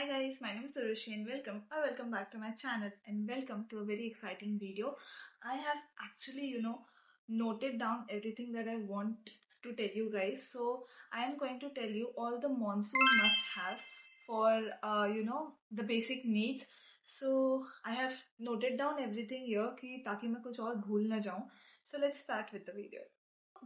Hi guys, my name is Surushi and welcome back to my channel and welcome to a very exciting video. I have actually, noted down everything that I want to tell you guys. So I am going to tell you all the monsoon must-haves for, the basic needs. So I have noted down everything here कि ताकि मैं कुछ और भूल ना जाऊँ. So let's start with the video.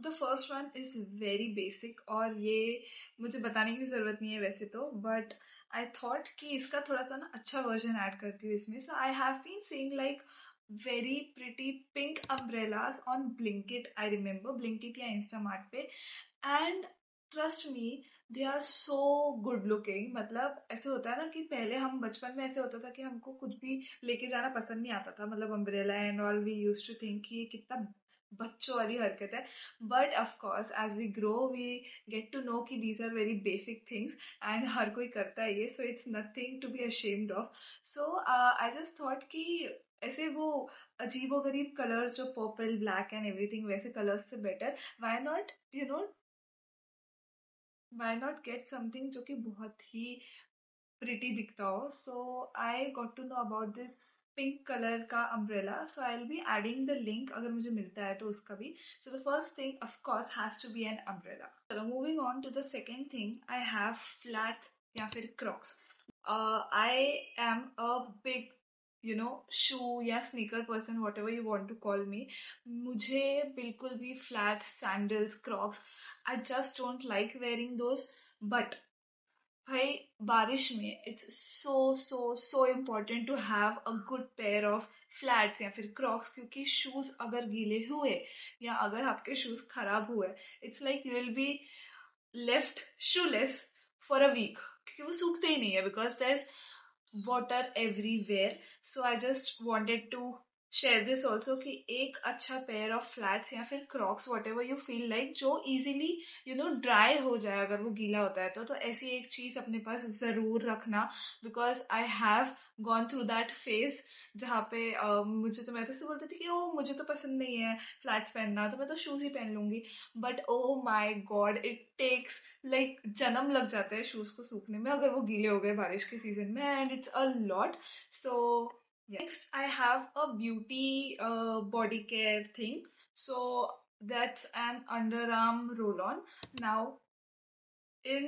The first one is very basic और ये मुझे बताने की ज़रूरत नहीं है वैसे तो, but I thought कि इसका थोड़ा सा ना अच्छा वर्जन ऐड करती हूँ इसमें. So I have been seeing like very pretty pink umbrellas on Blinkit. I remember Blinkit या Instamart पे, and trust me, they are so good looking. मतलब ऐसे होता है ना कि पहले हम बचपन में ऐसे होता था कि हमको कुछ भी लेके जाना पसंद नहीं आता था, मतलब umbrella and all we used to think कि ये कितना बच्चों वाली हरकत है. But of course as we grow we get to know कि these are very basic things and हर कोई करता है ये. So it's nothing to be ashamed of. So I just thought कि ऐसे वो अजीबो गरीब कलर्स जो पर्पल ब्लैक एंड एवरीथिंग वैसे कलर्स से better why not get something जो कि बहुत ही प्रिटी दिखता हो. So I got to know about this pink colour का umbrella. So I will be adding the link अगर मुझे मिलता है तो उसका भी. So the first thing of course has to be an umbrella. चलो moving on to the second thing, I have flats या फिर crocs. I am a big shoe या sneaker person, whatever you want to call मी. मुझे बिल्कुल भी flats, sandals, Crocs, I just don't like wearing those. But भाई बारिश में it's so so so important to have a good pair of flats या फिर Crocs, क्योंकि shoes अगर गीले हुए या अगर आपके शूज खराब हुए, it's like you will be left shoeless for a week, क्योंकि वो सूखते ही नहीं है because there is water everywhere. So I just wanted to share this also कि एक अच्छा पेयर ऑफ फ्लैट्स या फिर Crocs whatever you feel like जो इजीली ड्राई हो जाए अगर वो गीला होता है तो ऐसी एक चीज अपने पास जरूर रखना. Because I have gone through that phase जहाँ पे मैं तो बोलती थी कि ओ मुझे तो पसंद नहीं है फ्लैट्स पहनना, तो मैं तो शूज ही पहन लूंगी. But oh my God, it takes like जन्म लग जाता है शूज को सूखने में अगर वो गीले हो गए बारिश के सीजन में, and it's a lot. So next, I have a beauty body care thing. So that's an underarm roll-on. Now, in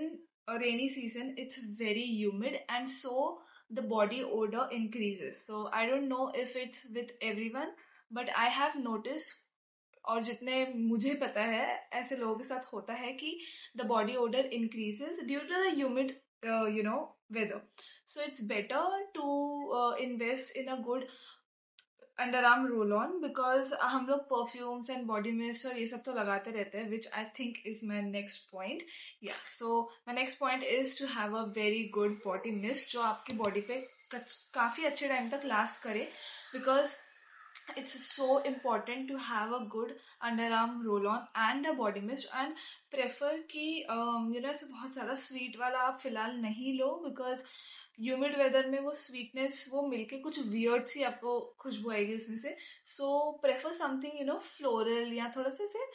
a rainy season, it's very humid, and so the body odor increases. So I don't know if it's with everyone, but I have noticed, और जितने मुझे पता है ऐसे लोगों के साथ होता है कि the body odor increases due to the humid weather. So it's better to invest in a good under arm roll on, because हम लोग परफ्यूम्स एंड बॉडी मिस्ट और ये सब तो लगाते रहते हैं, which I think is my next point. Yeah so my next point is to have a very good body mist जो आपकी बॉडी पे काफ़ी अच्छे टाइम तक लास्ट करे, because it's so important to have a good underarm roll-on and a body mist. And prefer कि ऐसे बहुत ज़्यादा स्वीट वाला आप फिलहाल नहीं लो, बिकॉज ह्यूमिड वेदर में वो स्वीटनेस वो मिलके कुछ वियर्ड सी आपको खुशबू आएगी उसमें से. सो प्रेफर समथिंग फ्लोरल या थोड़ा सा से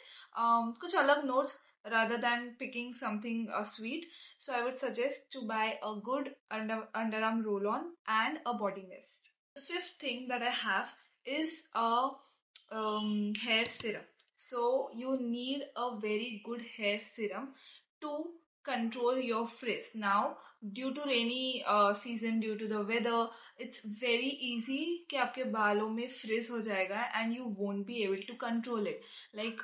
कुछ अलग notes rather than picking something sweet. So I would suggest to buy a good underarm roll-on and a body mist. The fifth thing that I have is a hair serum. So you need a very good hair serum to control your frizz. Now, due to rainy season, due to the weather, it's very easy कि आपके बालों में frizz हो जाएगा and you won't be able to control it. Like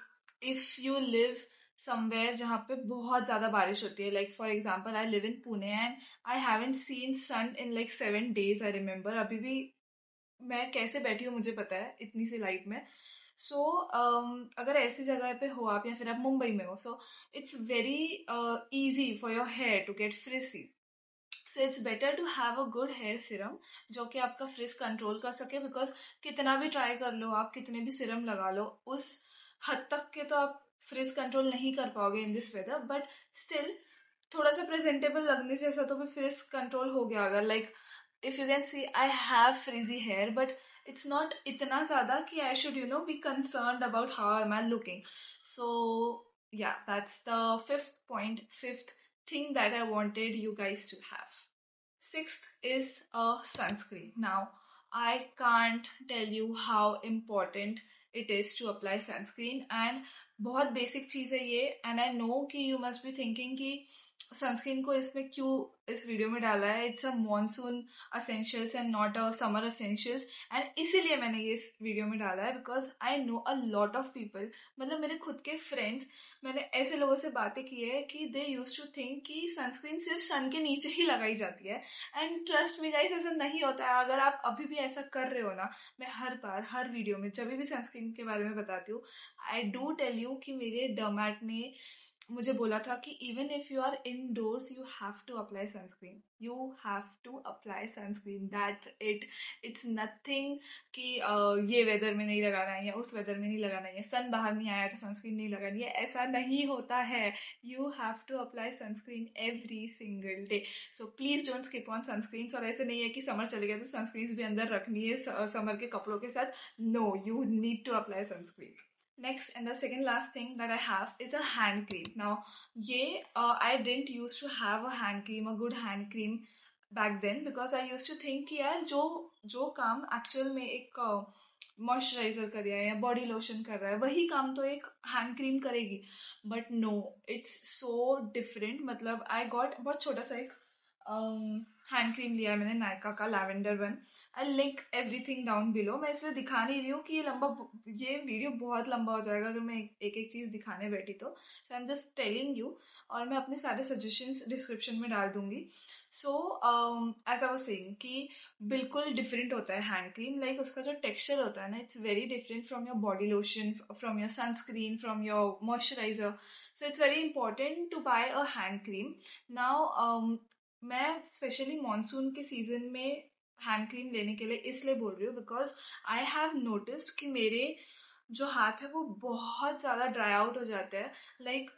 if you live somewhere जहाँ पे बहुत ज़्यादा बारिश होती है, like for example I live in Pune and I haven't seen sun in like 7 days. I remember अभी भी मैं कैसे बैठी हूँ मुझे पता है इतनी सी लाइट में. सो अगर ऐसी जगह पे हो आप या फिर आप मुंबई में हो, so it's very easy for your hair to get frizzy. So it's better to have a good hair serum जो कि आपका फ्रिज कंट्रोल कर सके, बिकॉज कितना भी ट्राई कर लो आप, कितने भी सिरम लगा लो, उस हद तक के तो आप फ्रिज कंट्रोल नहीं कर पाओगे in this weather. But still थोड़ा सा प्रेजेंटेबल लगने जैसा तो भी फ्रिज कंट्रोल हो गया अगर, like if you can see I have frizzy hair, but it's not itna zyada ki I should be concerned about how am I looking. So yeah, that's the fifth thing that I wanted you guys to have. Sixth is a sunscreen. Now, I can't tell you how important it is to apply sunscreen, and बहुत basic चीज़ है ये. And I know कि you must be thinking कि sunscreen को इसमें क्यों इस video में डाला है. It's a monsoon essentials and not a summer essentials. And इसीलिए मैंने ये इस वीडियो में डाला है because I know a lot of people, मतलब मेरे खुद के फ्रेंड्स, मैंने ऐसे लोगों से बातें की है कि दे यूज टू थिंक कि सनस्क्रीन सिर्फ सन के नीचे ही लगाई जाती है. एंड ट्रस्ट मी गाइस, ऐसा नहीं होता है. अगर आप अभी भी ऐसा कर रहे हो ना, मैं हर बार हर वीडियो में जब भी सनस्क्रीन के बारे में बताती हूँ, आई डू टेल यू कि मेरे डर्मैट ने मुझे बोला था कि even if you are indoors you have to apply sunscreen. You have to apply sunscreen, that's it. It's nothing कि ये वेदर में नहीं लगाना है या उस वेदर में नहीं लगाना है, सन बाहर नहीं आया तो सनस्क्रीन नहीं लगानी है. ऐसा नहीं होता है. You have to apply sunscreen every single day. So please don't skip on sunscreen. और ऐसे नहीं है कि समर चले गया तो सनस्क्रीन भी अंदर रखनी है समर के कपड़ों के साथ. No, you need to apply sunscreen. Next and the second last thing that I have is a hand cream. Now, I didn't used to have a hand cream, a good hand cream back then because I used to think कि यार जो काम actual में एक moisturiser कर रहा है या बॉडी लोशन कर रहा है वही काम तो एक हैंड क्रीम करेगी. But no, it's so different. मतलब आई गॉट बहुत छोटा सा एक हैंड क्रीम लिया है मैंने, नायका का lavender one. I link everything down below. मैं इसलिए दिखा नहीं रही हूँ कि ये वीडियो बहुत लंबा हो जाएगा अगर मैं एक एक चीज़ दिखाने बैठी तो. So I am just telling you, और मैं अपने सारे सजेशंस डिस्क्रिप्शन में डाल दूंगी. So as I was saying कि बिल्कुल डिफरेंट होता है हैंड क्रीम. लाइक उसका जो टेक्सचर होता है ना, it's very different from your body lotion, from your sunscreen, from your moisturiser. So it's very important to buy a hand cream. Now मैं स्पेशली मानसून के सीजन में हैंड क्रीम लेने के लिए इसलिए बोल रही हूँ बिकॉज आई हैव नोटिस्ड कि मेरे जो हाथ है वो बहुत ज़्यादा ड्राई आउट हो जाते हैं. Like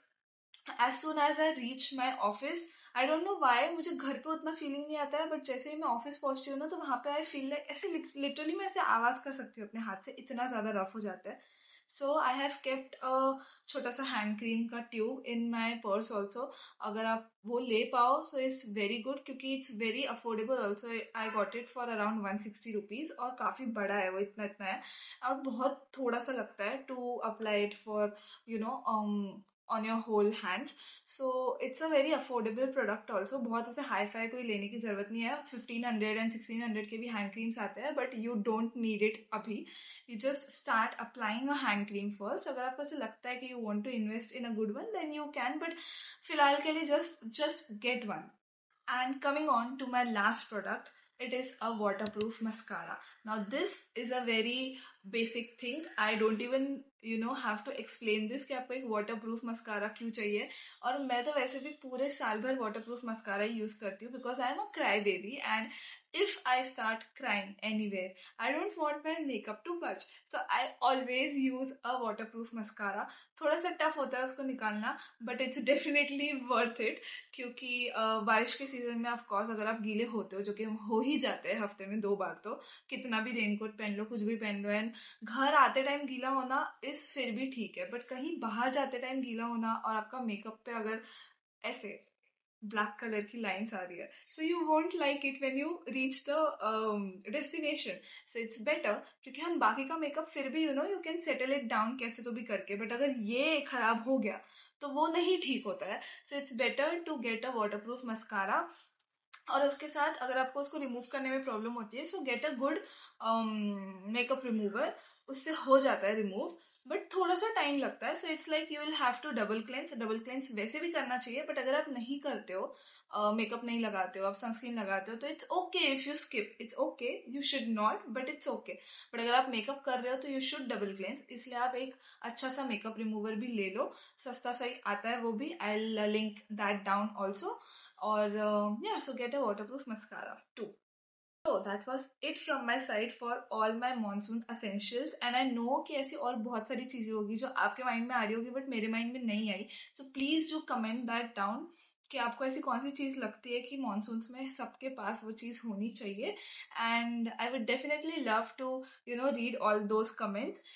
as soon as I reach my office, I don't know why, मुझे घर पे उतना फीलिंग नहीं आता है बट जैसे ही मैं ऑफिस पहुंचती हूँ ना तो वहाँ पे आई फील लाइक ऐसे लिटरली मैं ऐसे आवाज़ कर सकती हूँ अपने हाथ से, इतना ज़्यादा रफ हो जाता है. सो आई हैव केप्ट अ छोटा सा हैंड क्रीम का ट्यूब इन माई पर्स ऑल्सो. अगर आप वो ले पाओ सो इट्स वेरी गुड क्योंकि it's very affordable also. I got it for around 160 rupees और काफ़ी बड़ा है वो, इतना इतना है और बहुत थोड़ा सा लगता है to apply it for you know on your whole hands. So it's a very affordable product also. बहुत ऐसे हाई फाई कोई लेने की जरूरत नहीं है. 1500 एंड 1600 के भी हैंड क्रीम्स आते हैं but you don't need it अभी. You just start applying a hand cream first. अगर आपको ऐसे लगता है कि you want to invest in a good one then you can, but फिलहाल के लिए just get one. And coming on to my last product, it is a waterproof mascara. Now this is a very basic thing. I don't even have to explain this कि आपको एक waterproof mascara क्यों चाहिए. और मैं तो वैसे भी पूरे साल भर waterproof mascara ही यूज करती हूँ because I am a cry baby and if I start crying anywhere, I don't want my makeup to budge. So I always use a waterproof mascara. थोड़ा सा टफ होता है उसको निकालना but it's definitely worth it क्योंकि बारिश के season में ऑफ कोर्स अगर आप गीले होते हो, जो कि हो ही जाते हैं हफ्ते में 2 बार, तो कितना भी रेनकोट पहन लो, कुछ भी पहन लो, एंड घर आते टाइम गीला होना इस फिर भी ठीक है, बट कहीं बाहर जाते टाइम गीला होना और आपका मेकअप पे अगर ऐसे ब्लैक कलर की लाइन्स आ रही है, so you won't like it when you reach the destination. So it's better क्योंकि हम बाकी का मेकअप फिर भी you can settle it down कैसे तो भी करके, बट अगर ये खराब हो गया तो वो नहीं ठीक होता है. So it's better to get a waterproof mascara. और उसके साथ अगर आपको उसको रिमूव करने में प्रॉब्लम होती है सो get a good makeup remover. उससे हो जाता है रिमूव बट थोड़ा सा टाइम लगता है. So it's like you will have to double cleanse वैसे भी करना चाहिए, बट अगर आप नहीं करते हो, मेकअप नहीं लगाते हो, आप सनस्क्रीन लगाते हो, तो it's okay if you skip. It's okay, you should not, but it's okay. But अगर आप मेकअप कर रहे हो तो यू शुड डबल क्लेंस. इसलिए आप एक अच्छा सा मेकअप रिमूवर भी ले लो, सस्ता सही आता है वो भी. I link that down also. और yeah, so get a waterproof mascara too. So that was it from my side for all my monsoon essentials. And I know कि ऐसी और बहुत सारी चीजें होगी जो आपके माइंड में आ रही होगी बट मेरे माइंड में नहीं आई. So please do comment that down कि आपको ऐसी कौन सी चीज लगती है कि मानसून्स में सबके पास वो चीज होनी चाहिए. And I would definitely love to read all those comments.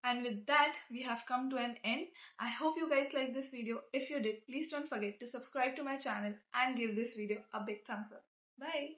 And with that, we have come to an end. I hope you guys liked this video. If you did, please don't forget to subscribe to my channel and give this video a big thumbs up. Bye.